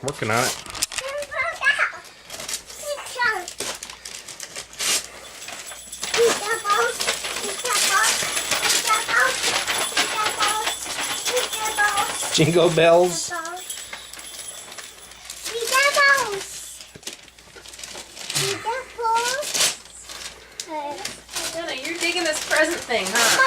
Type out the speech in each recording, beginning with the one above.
Working on it. Jingle bells. Jenna, you're digging this present thing, huh?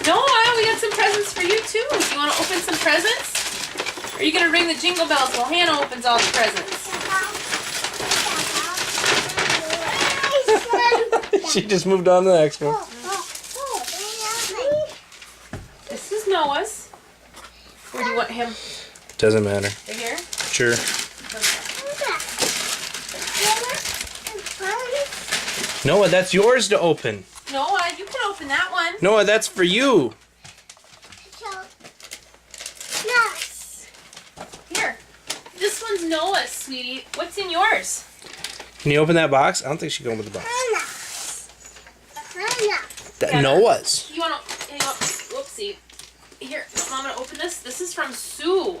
Noah, we got some presents for you too. Do you want to open some presents? Or are you going to ring the jingle bells while Hannah opens all the presents? She just moved on to the next one. This is Noah's. Where do you want him? Doesn't matter. Right here? Sure. Noah, that's yours to open. Noah, you can open that one. Noah, that's for you. Here. This one's Noah's, sweetie. What's in yours? Can you open that box? I don't think she can open the box. That Yeah. Noah's. You want to... Whoopsie. Here, Mom, I'm going to open this. This is from Sue.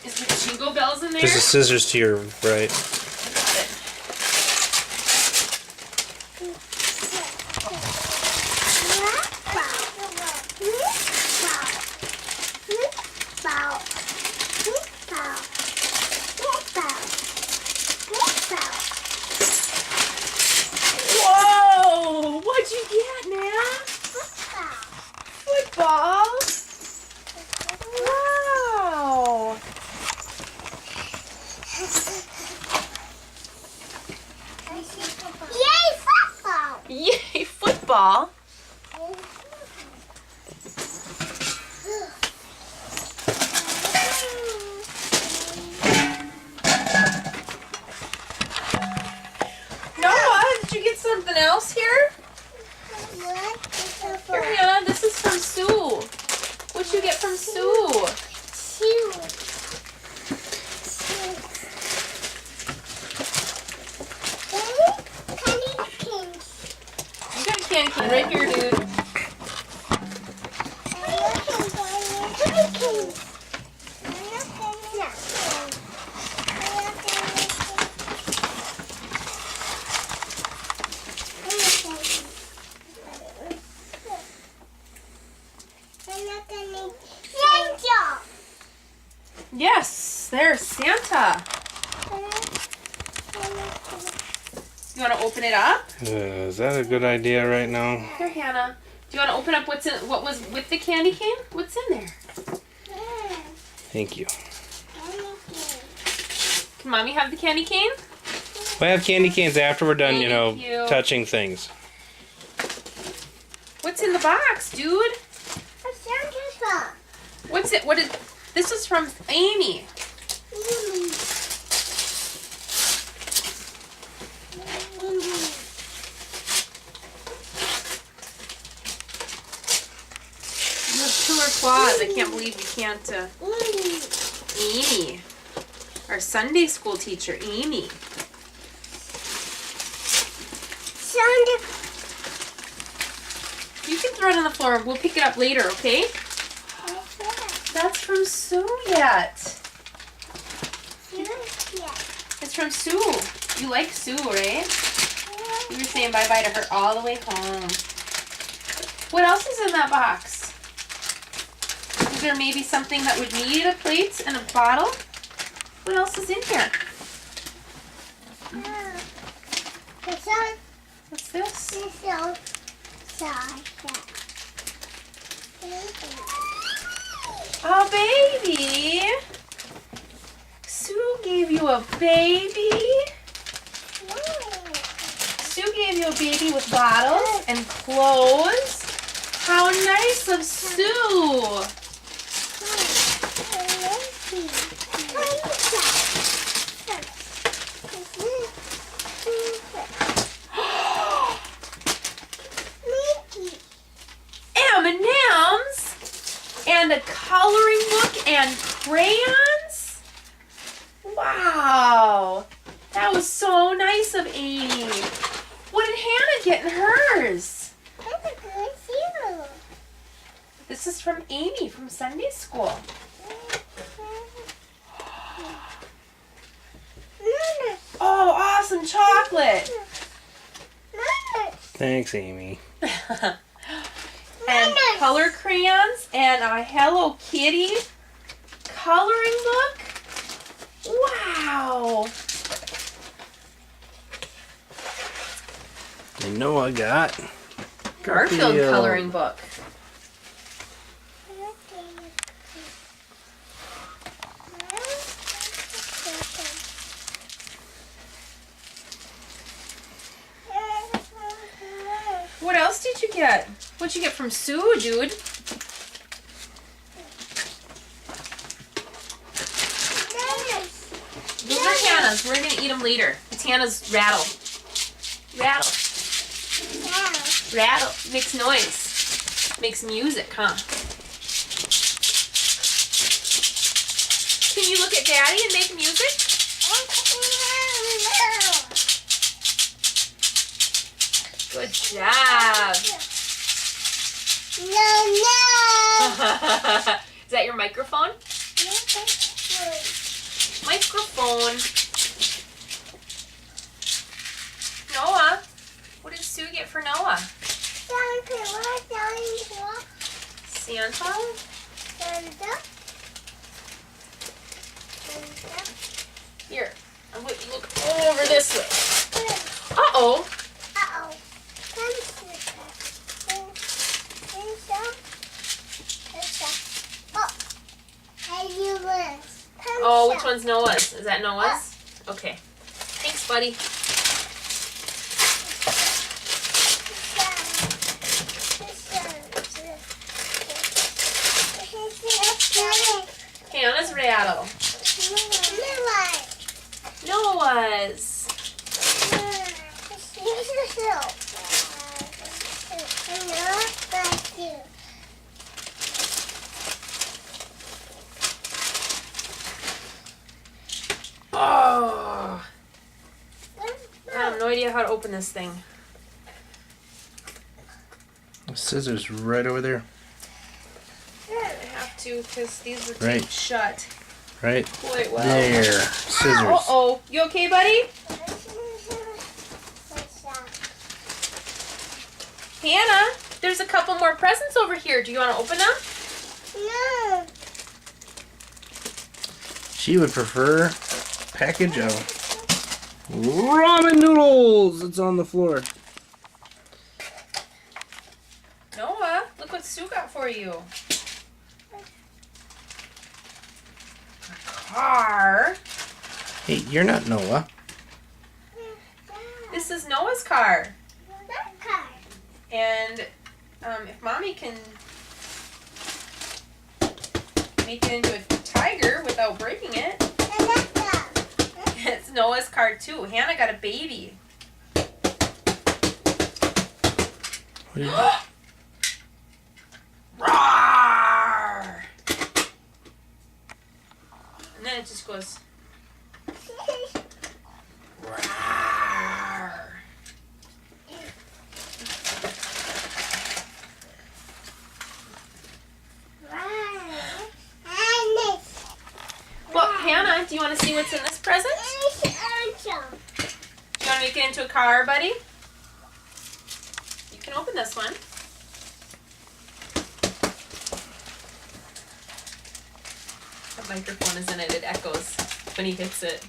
Is there jingle bells in there? There's the scissors to your right. Got it. Whoa! What'd you get, man? Football? Wow! Yay, football! Noah, did you get something else here? Here, Hannah, this is from Sue. What'd you get from Sue? You got a candy cane right here, dude. Yes, there's Santa. You want to open it up? Is that a good idea right now? Here, Hannah. Do you want to open up what was with the candy cane? What's in there? Thank you. Can Mommy have the candy cane? We'll have candy canes after we're done, Thank you. touching things. What's in the box, dude? What's it? What is? This is from Amy. You have killer claws. I can't believe you can't. Amy, our Sunday school teacher, Amy. You can throw it on the floor. We'll pick it up later, okay? That's from Sue yet. It's from Sue. You like Sue, right? You were saying bye-bye to her all the way home. What else is in that box? Is there maybe something that would need a plate and a bottle? What else is in here? What's this? Oh, baby! Sue gave you a baby? Sue gave you a baby with bottles and clothes? How nice of Sue! M&M's and a coloring book and crayons? Wow, that was so so nice of Amy. What did Hannah get in hers? This is from Amy from Sunday school. Oh, awesome chocolate. Thanks, Amy. And color crayons and a Hello Kitty coloring book. Wow. And Noah got Garfield the, coloring book. What else did you get? What'd you get from Sue, dude? Those are Hannah's. We're gonna eat them later. It's Hannah's rattle. Rattle. Rattle. Makes noise. Makes music, huh? Can you look at Daddy and make music? Good job. Is that your microphone? Microphone. Noah, what did Sue get for Noah? Santa? Here, I'm going to look over this way. Uh-oh. Oh, which one's Noah's? Is that Noah's? Okay. Thanks, buddy. Hannah's rattle. Noah's. Oh. I have no idea how to open this thing. scissors right over there. I have to because these were Right. taped shut Right quite well. there. Scissors. Uh-oh. You okay, buddy? Hannah, there's a couple more presents over here. Do you want to open them? No. She would prefer package of ramen noodles. It's on the floor. Noah, look what Sue got for you. A car. Hey, you're not Noah. This is Noah's car. That car. And if Mommy can make it into a tiger without breaking it, And that car. it's Noah's car too. Hannah got a baby. What is Roar! And then it just goes. Roar. Well, Hannah, do you want to see what's in this present? Do you want to make it into a car, buddy? You can open this one. The microphone is in it. It echoes when he hits it.